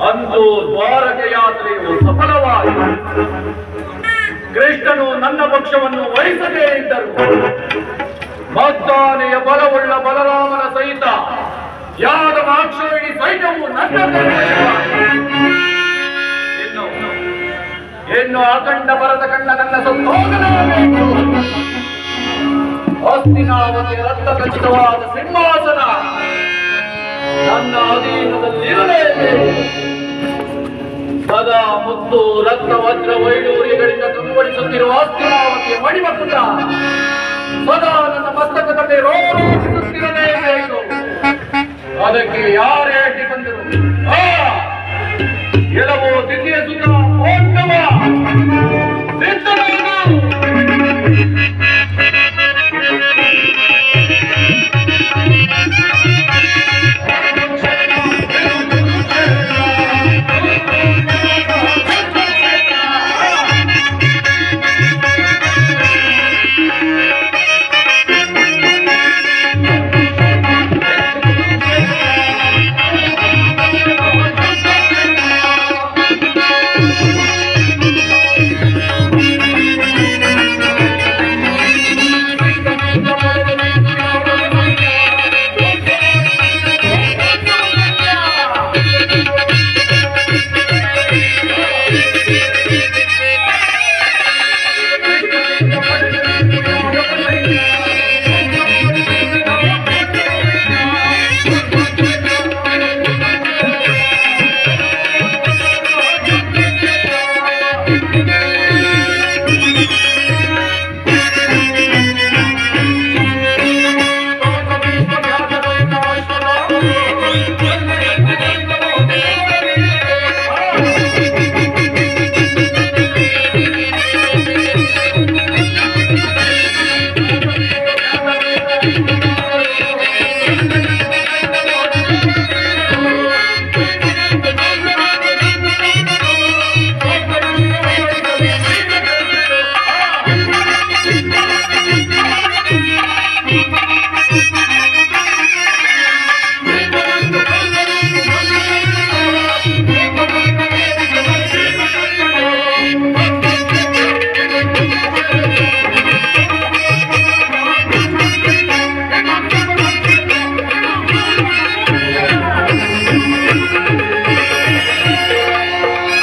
ಅಂದು ದ್ವಾರಕ ಯಾತ್ರೆಯು ಸಫಲವಾಯಿತು. ಕೃಷ್ಣನು ನನ್ನ ಪಕ್ಷವನ್ನು ವಹಿಸದೇ ಇದ್ದರು. ಮದ್ದಾನೆಯ ಬಲವುಳ್ಳ ಬಲರಾಮನ ಸಹಿತ ಯಾದವ ಅಕ್ಷೋಹಿಣಿ ಸೈನ್ಯವು ನನ್ನ ಇನ್ನು ಅಖಂಡ ಭರತ ಕಂಡ ನನ್ನ ಸಂತೋಷನಾಗಬೇಕು. ಹಸ್ತಿನಾವತಿಯ ರಕ್ತ ಖಚಿತವಾದ ಸಿಂಹಾಸನ ನನ್ನ ಅಧೀನದಲ್ಲಿರಲೇಬೇಕು. ಸದಾ ಮುತ್ತು ರಕ್ತ ವಜ್ರ ವೈಡೂರ್ಯಗಳಿಂದ ಕಂಗೊಳಿಸುತ್ತಿರುವ ಹಸ್ತಿನಾವತಿಯ ಮಣಿಮಕುಟ ಸದಾ ನನ್ನ ಮಸ್ತಕದಲ್ಲಿ ರೋಧಿಸುತ್ತಿರಲೇಬೇಕು. ಅದಕ್ಕೆ ಯಾರೇ ಅಡ್ಡಿ ಬಂದರು